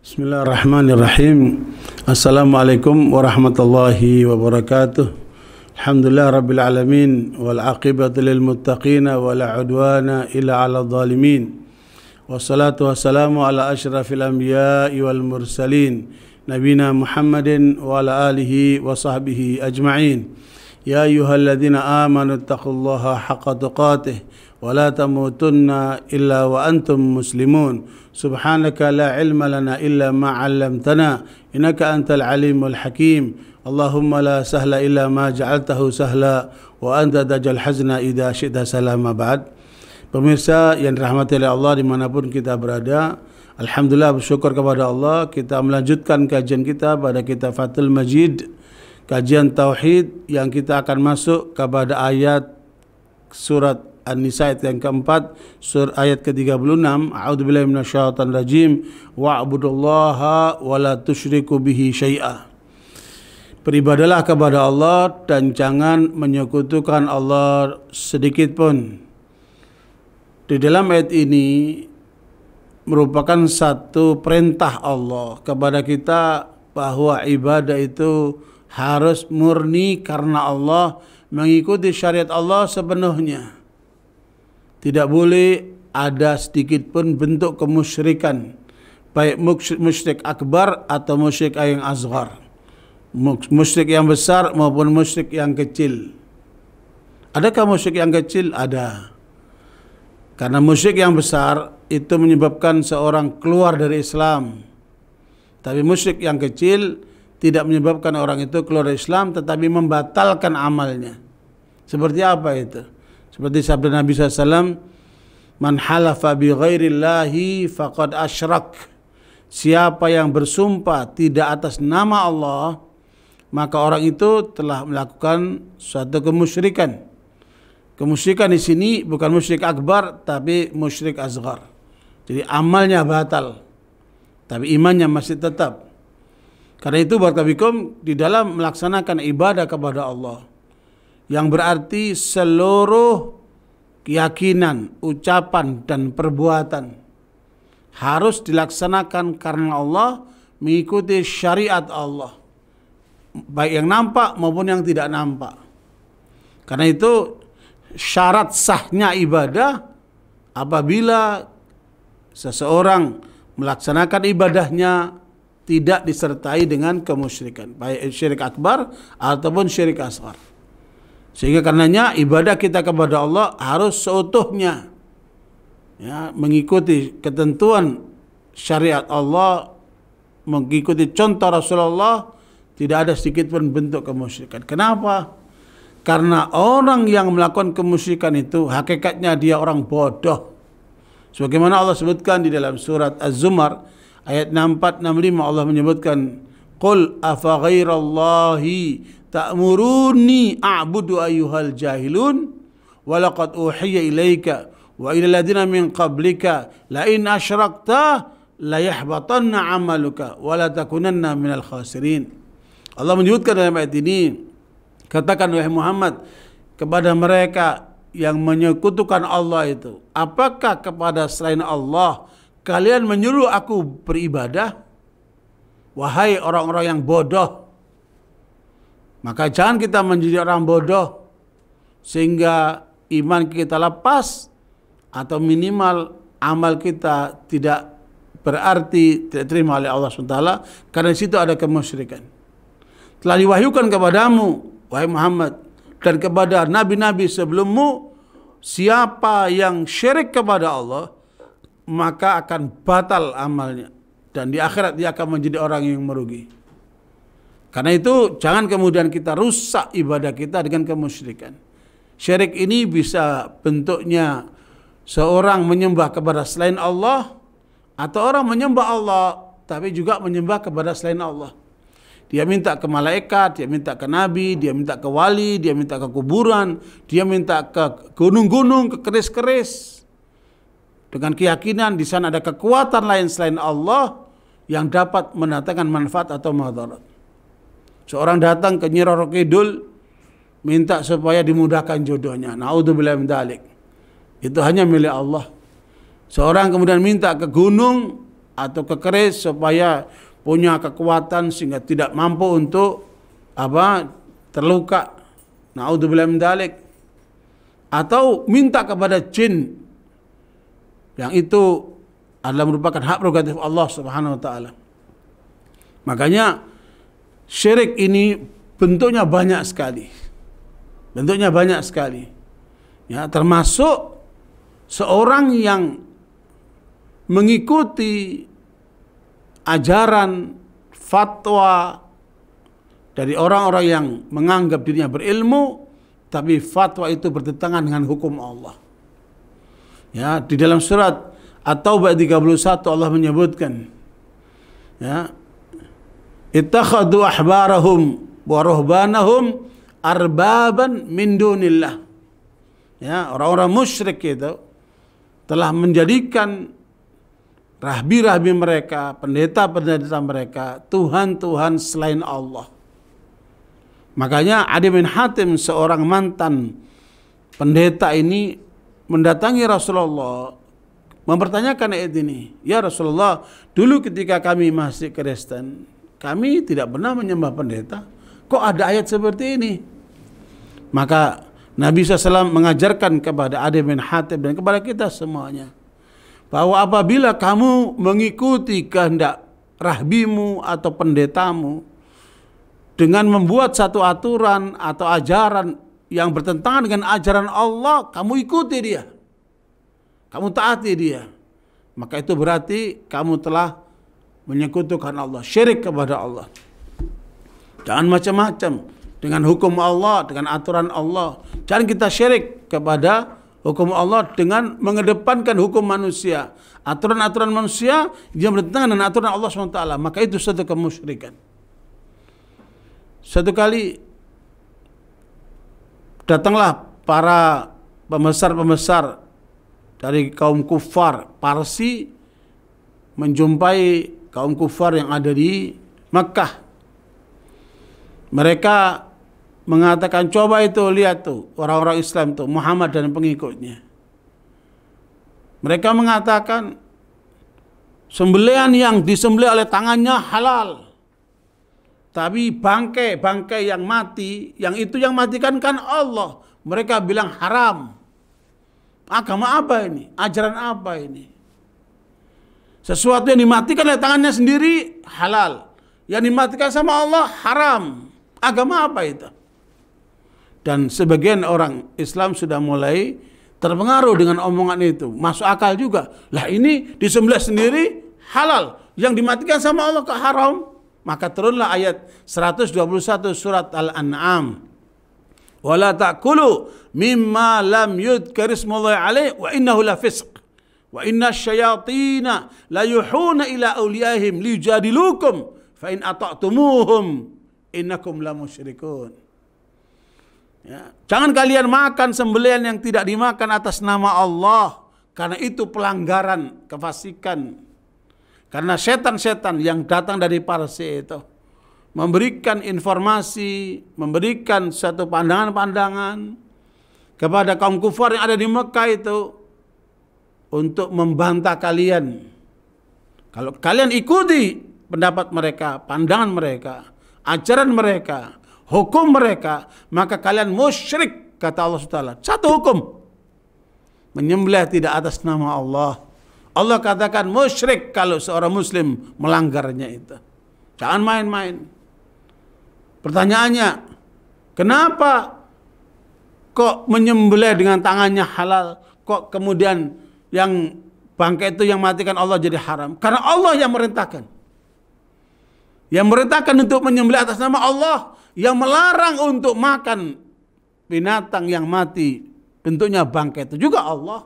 Bismillahirrahmanirrahim. Assalamualaikum warahmatullahi wabarakatuh. Alhamdulillah rabbil alamin wal aqibatu lil muttaqin wa la udwana illa 'alal zalimin. Wassalatu wassalamu ala asyrafil anbiya'i wal mursalin nabiyina Muhammadin wa ala alihi wa sahbihi ajma'in. Ya ayyuhalladzina amanu taqullaha haqqa tuqatih wa la tamutunna illa wa antum muslimun. Subhanaka la ilma lana illa ma 'allamtana innaka antal alimul hakim. Allahumma la sahla illa ma ja'altahu sahla wa anta taj'al hazna idza syi'ta salama ba'd. Pemirsa yang dirahmati oleh Allah dimanapun kita berada, alhamdulillah bersyukur kepada Allah, kita melanjutkan kajian kita pada kitab Fathul Majid, kajian tauhid yang kita akan masuk kepada ayat surat An-Nisa ayat yang keempat, surat ayat ke-36. A'udzubillahi minasyaitonir rajim. Wa'budullaha wa la tusyriku bihi syai'a. Beribadalah kepada Allah dan jangan menyekutukan Allah sedikit pun. Di dalam ayat ini merupakan satu perintah Allah kepada kita bahwa ibadah itu harus murni karena Allah, mengikuti syariat Allah sepenuhnya. Tidak boleh ada sedikit pun bentuk kemusyrikan, baik musyrik akbar atau musyrik yang asghar, musyrik yang besar maupun musyrik yang kecil. Adakah musyrik yang kecil? Ada. Karena musyrik yang besar itu menyebabkan seorang keluar dari Islam. Tapi musyrik yang kecil tidak menyebabkan orang itu keluar dari Islam, tetapi membatalkan amalnya. Seperti apa itu? Seperti sabda Nabi SAW, man halafa bi ghairillahi faqad asyrak. Siapa yang bersumpah tidak atas nama Allah, maka orang itu telah melakukan suatu kemusyrikan. Kemusyrikan di sini bukan musyrik akbar, tapi musyrik asghar. Jadi amalnya batal, tapi imannya masih tetap. Karena itu barakallahu di dalam melaksanakan ibadah kepada Allah, yang berarti seluruh keyakinan, ucapan dan perbuatan harus dilaksanakan karena Allah, mengikuti syariat Allah, baik yang nampak maupun yang tidak nampak. Karena itu syarat sahnya ibadah apabila seseorang melaksanakan ibadahnya tidak disertai dengan kemusyrikan, baik syirik akbar ataupun syirik asghar. Sehingga karenanya ibadah kita kepada Allah harus seutuhnya, ya, mengikuti ketentuan syariat Allah, mengikuti contoh Rasulullah, tidak ada sedikit pun bentuk kemusyrikan. Kenapa? Karena orang yang melakukan kemusyrikan itu hakikatnya dia orang bodoh. Sebagaimana Allah sebutkan di dalam surat Az-Zumar ayat 64-65, Allah menyebutkan, qul afa ghairallahi ta'muruni a'budu ayyuhal jahilun wa laqad uhiya ilaika wa ila alladziina min qablika la in asyrakta la yahbatanna 'amaluka wa la takunanna minal khasirin. Allah menyebutkan dalam ayat ini, katakan wahai Muhammad kepada mereka yang menyekutukan Allah itu, apakah kepada selain Allah kalian menyuruh aku beribadah? Wahai orang-orang yang bodoh, maka jangan kita menjadi orang bodoh sehingga iman kita lepas atau minimal amal kita tidak berarti, tidak terima oleh Allah SWT, karena di situ ada kemusyrikan. Telah diwahyukan kepadamu wahai Muhammad dan kepada nabi-nabi sebelummu, siapa yang syirik kepada Allah maka akan batal amalnya dan di akhirat dia akan menjadi orang yang merugi. Karena itu jangan kemudian kita rusak ibadah kita dengan kemusyrikan. Syirik ini bisa bentuknya seorang menyembah kepada selain Allah, atau orang menyembah Allah tapi juga menyembah kepada selain Allah. Dia minta ke malaikat, dia minta ke nabi, dia minta ke wali, dia minta ke kuburan, dia minta ke gunung-gunung, ke keris-keris, dengan keyakinan di sana ada kekuatan lain selain Allah yang dapat mendatangkan manfaat atau madarat. Seorang datang ke Nyi Roro Kidul minta supaya dimudahkan jodohnya. Naudzubillah min dzalik. Itu hanya milik Allah. Seorang kemudian minta ke gunung atau kekeris supaya punya kekuatan sehingga tidak mampu untuk terluka. Naudzubillah min dzalik. Atau minta kepada jin, yang itu adalah merupakan hak prerogatif Allah Subhanahu wa taala. Makanya syirik ini bentuknya banyak sekali. Bentuknya banyak sekali. Ya, termasuk seorang yang mengikuti ajaran fatwa dari orang-orang yang menganggap dirinya berilmu, tapi fatwa itu bertentangan dengan hukum Allah. Ya, di dalam surat At-Taubah 31 Allah menyebutkan, ya, ittakhadhu ahbarahum wa ruhbanahum arbaban min dunillah. Ya, orang-orang musyrik itu telah menjadikan rahbi-rahbi mereka, pendeta-pendeta mereka, Tuhan-Tuhan selain Allah. Makanya Adi bin Hatim, seorang mantan pendeta ini, mendatangi Rasulullah, mempertanyakan ayat ini. Ya Rasulullah, dulu ketika kami masih Kristen, kami tidak pernah menyembah pendeta. Kok ada ayat seperti ini? Maka Nabi SAW mengajarkan kepada Adi bin Hatim dan kepada kita semuanya, bahwa apabila kamu mengikuti kehendak rahbimu atau pendetamu dengan membuat satu aturan atau ajaran yang bertentangan dengan ajaran Allah, kamu ikuti dia, kamu taati dia, maka itu berarti kamu telah menyekutukan Allah, syirik kepada Allah. Jangan macam-macam dengan hukum Allah, dengan aturan Allah. Jangan kita syirik kepada hukum Allah dengan mengedepankan hukum manusia, aturan-aturan manusia yang bertentangan dengan aturan Allah SWT. Maka itu suatu kemusyrikan. Suatu kali datanglah para pembesar-pembesar dari kaum kufar Parsi menjumpai kaum kufar yang ada di Makkah. Mereka mengatakan, coba itu lihat tuh orang-orang Islam tuh, Muhammad dan pengikutnya. Mereka mengatakan sembelihan yang disembelih oleh tangannya halal, tapi bangkai yang mati, yang itu yang matikan kan Allah, mereka bilang haram. Agama apa ini? Ajaran apa ini? Sesuatu yang dimatikan oleh tangannya sendiri halal, yang dimatikan sama Allah haram. Agama apa itu? Dan sebagian orang Islam sudah mulai terpengaruh dengan omongan itu. Masuk akal juga. Lah ini disembelih sendiri halal, yang dimatikan sama Allah ke haram. Maka turunlah ayat 121 surat Al-An'am. Wala ta'kulu mimma lam yudhkar ismullahi alaih wa innahu la fisq. Wa inna syayatina la yuhuna ila awliyaihim liyujadilukum fa in ata'tumuhum innakum la musyrikun. Ya. Jangan kalian makan sembelihan yang tidak dimakan atas nama Allah, karena itu pelanggaran, kefasikan. Karena setan-setan yang datang dari Parsi itu memberikan informasi, memberikan satu pandangan-pandangan kepada kaum kufar yang ada di Mekah itu untuk membantah kalian. Kalau kalian ikuti pendapat mereka, pandangan mereka, ajaran mereka, hukum mereka, maka kalian musyrik, kata Allah SWT. Satu hukum, menyembelih tidak atas nama Allah. Allah katakan musyrik kalau seorang muslim melanggarnya itu. Jangan main-main. Pertanyaannya, kenapa kok menyembelih dengan tangannya halal, kok kemudian yang bangkai itu yang matikan Allah jadi haram? Karena Allah yang merintahkan. Yang merintahkan untuk menyembelih atas nama Allah, yang melarang untuk makan binatang yang mati bentuknya bangkai itu juga Allah.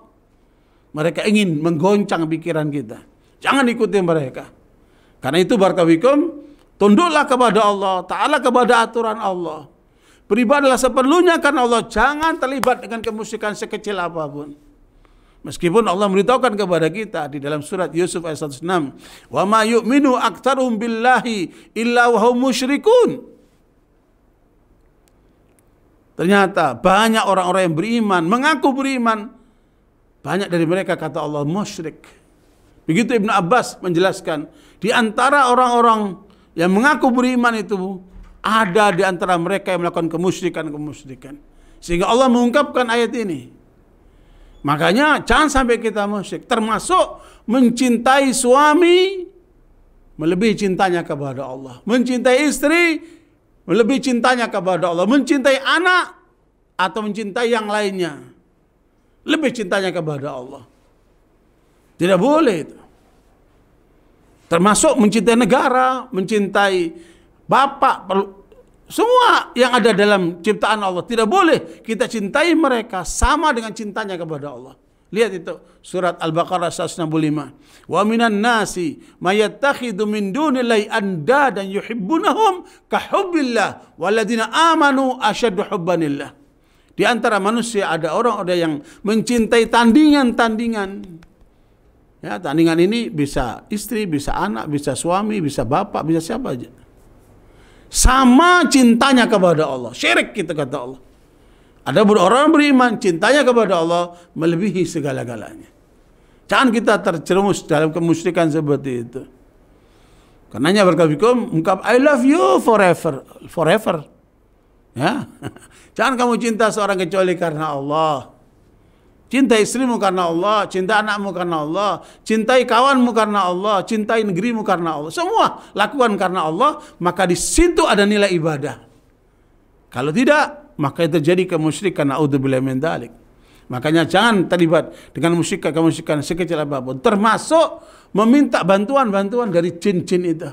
Mereka ingin menggoncang pikiran kita. Jangan ikuti mereka. Karena itu barakallahu, tunduklah kepada Allah, taatlah kepada aturan Allah. Beribadahlah seperlunya karena Allah. Jangan terlibat dengan kemusyrikan sekecil apapun. Meskipun Allah memberitahukan kepada kita di dalam surat Yusuf ayat 106, "Wa ma yu'minu aktsaruhum billahi illa wa hum musyrikun." Ternyata banyak orang-orang yang beriman, mengaku beriman, banyak dari mereka kata Allah musyrik. Begitu Ibnu Abbas menjelaskan, di antara orang-orang yang mengaku beriman itu ada di antara mereka yang melakukan kemusyrikan. Sehingga Allah mengungkapkan ayat ini. Makanya jangan sampai kita musyrik, termasuk mencintai suami melebihi cintanya kepada Allah, mencintai istri melebihi cintanya kepada Allah, mencintai anak atau mencintai yang lainnya lebih cintanya kepada Allah. Tidak boleh itu. Termasuk mencintai negara, mencintai bapak, semua yang ada dalam ciptaan Allah. Tidak boleh kita cintai mereka sama dengan cintanya kepada Allah. Lihat itu surat Al-Baqarah 165. Wa minan nasi may yattakhidhu min dunillahi andadan yuhibbunahum ka hubbillah walladzina amanu asyaddu hubbanillah. Di antara manusia ada orang-orang yang mencintai tandingan-tandingan. Ya, tandingan ini bisa istri, bisa anak, bisa suami, bisa bapak, bisa siapa aja. Sama cintanya kepada Allah. Syirik kita kata Allah. Ada orang beriman, cintanya kepada Allah melebihi segala-galanya. Jangan kita terjerumus dalam kemusyrikan seperti itu. Karenanya berkata-kata, ungkap I love you forever. Ya. Jangan kamu cinta seorang kecuali karena Allah. Cinta istrimu karena Allah, cinta anakmu karena Allah, cintai kawanmu karena Allah, cintai negerimu karena Allah. Semua lakukan karena Allah, maka di situ ada nilai ibadah. Kalau tidak, maka itu terjadi kemusyrikan. Na'udzubillahi min dzalik. Makanya jangan terlibat dengan kemusyrikan sekecil apapun, termasuk meminta bantuan dari jin-jin itu.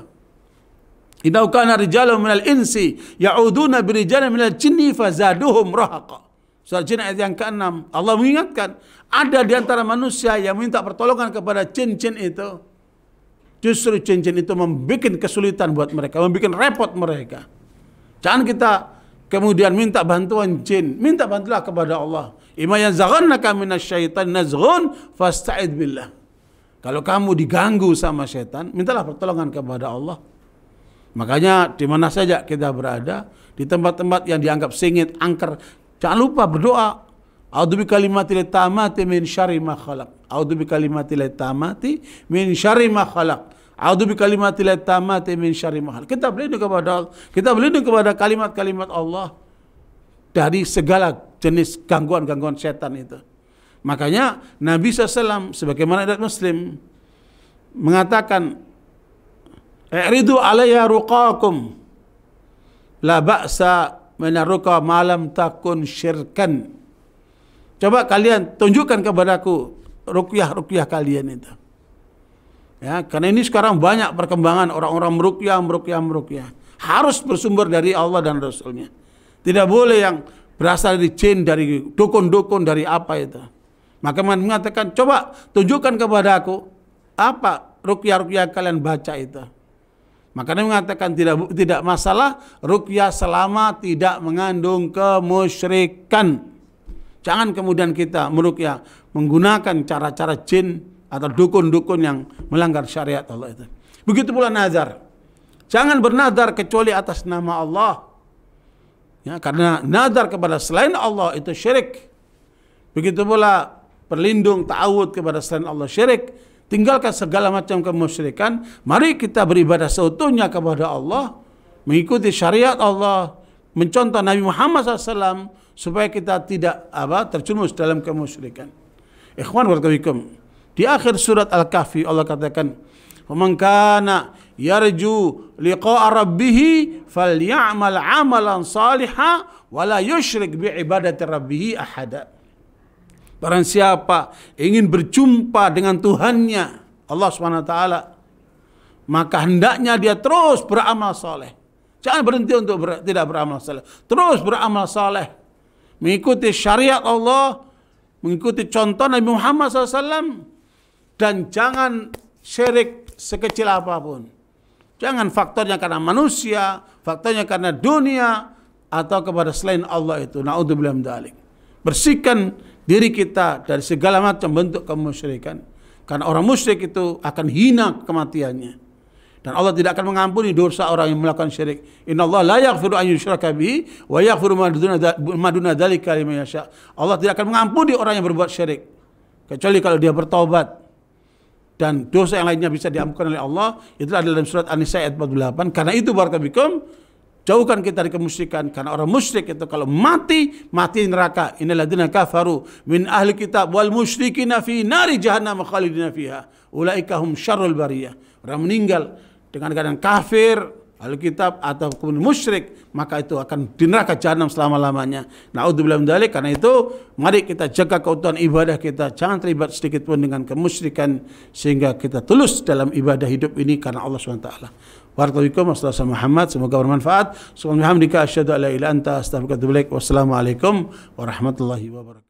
Idza kana rijalun minal insi ya'uduna birijalin minal jinni fazaduhum rahaqa. Surah Jin ayat yang ke-6, Allah mengingatkan, ada di antara manusia yang minta pertolongan kepada jin-jin itu. Justru jin-jin itu membuat kesulitan buat mereka, membuat repot mereka. Jangan kita kemudian minta bantuan jin, minta bantulah kepada Allah. Imma yanzaghannaka minasyaitan nazghun fasta'id billah. Kalau kamu diganggu sama setan, mintalah pertolongan kepada Allah. Makanya di mana saja kita berada, di tempat-tempat yang dianggap sengit, angker, jangan lupa berdoa. A'udzu bikalimatil tammati min syarri ma khalaq. A'udzu bikalimatil tammati min syarri ma khalaq. A'udzu bikalimatil tammati min syarri ma khalaq. Kita berlindung kepada Allah. Kita berlindung kepada kalimat-kalimat Allah dari segala jenis gangguan-gangguan setan itu. Makanya Nabi SAW sebagaimana adat Muslim mengatakan, "I'ridu alayya ruqakum la ba'sa menaruka malam takun syirkan." Coba kalian tunjukkan kepadaku ruqyah kalian itu. Ya, karena ini sekarang banyak perkembangan orang-orang meruqyah. Harus bersumber dari Allah dan Rasulnya. Tidak boleh yang berasal dari jin, dari dukun-dukun, dari apa itu. Maka mengatakan, coba tunjukkan kepadaku apa ruqyah kalian baca itu. Makanya mengatakan tidak masalah ruqyah selama tidak mengandung kemusyrikan. Jangan kemudian kita meruqyah menggunakan cara-cara jin atau dukun-dukun yang melanggar syariat Allah itu. Begitu pula nazar. Jangan bernazar kecuali atas nama Allah. Ya, karena nazar kepada selain Allah itu syirik. Begitu pula berlindung ta'awud kepada selain Allah syirik. Tinggalkan segala macam kemusyrikan. Mari kita beribadah seutuhnya kepada Allah, mengikuti syariat Allah, mencontoh Nabi Muhammad SAW supaya kita tidak terjerumus dalam kemusyrikan. Ikhwan warahmatullahi. Di akhir surat Al-Kahfi Allah katakan, "Faman kana yarju liqa'a rabbih falyamal 'amalan shalihan wa la yusyrik bi ibadati rabbih ahada." Barang siapa ingin berjumpa dengan Tuhannya Allah SWT, maka hendaknya dia terus beramal saleh. Jangan berhenti untuk tidak beramal saleh. Terus beramal saleh, mengikuti syariat Allah, mengikuti contoh Nabi Muhammad SAW, dan jangan syirik sekecil apapun. Jangan faktornya karena manusia, faktornya karena dunia, atau kepada selain Allah itu. Na'udzubillah min dzalik. Bersihkan diri kita dari segala macam bentuk kemusyrikan. Karena orang musyrik itu akan hina kematiannya. Dan Allah tidak akan mengampuni dosa orang yang melakukan syirik. Innallaha la yaghfiru an yushraka bihi wa yaghfiru ma duna dzalika liman yasha. Allah tidak akan mengampuni orang yang berbuat syirik kecuali kalau dia bertaubat. dan dosa yang lainnya bisa diampunkan oleh Allah. Itulah dalam surat An-Nisa ayat 48. Karena itu barakallahu, jauhkan kita dari kemusyrikan, karena orang musyrik itu kalau mati neraka. Innal ladzina kafaru min ahli kitab wal musyrikina fi nari jahannam khalidina fiha ulaika hum syarrul bariyah. Orang meninggal dengan keadaan kafir, ahli kitab atau musyrik, maka itu akan di neraka jahanam selama-lamanya. Naudzubillah min dzalik. Karena itu mari kita jaga keutuhan ibadah kita, jangan terlibat sedikit pun dengan kemusyrikan, sehingga kita tulus dalam ibadah hidup ini karena Allah SWT. Barakallahu fiikum. Muhammad, semoga bermanfaat. Subhanallah, asyhadu an la ilaha illa anta, astaghfiruka wa atubu ilaik. Wassalamualaikum warahmatullahi wabarakatuh.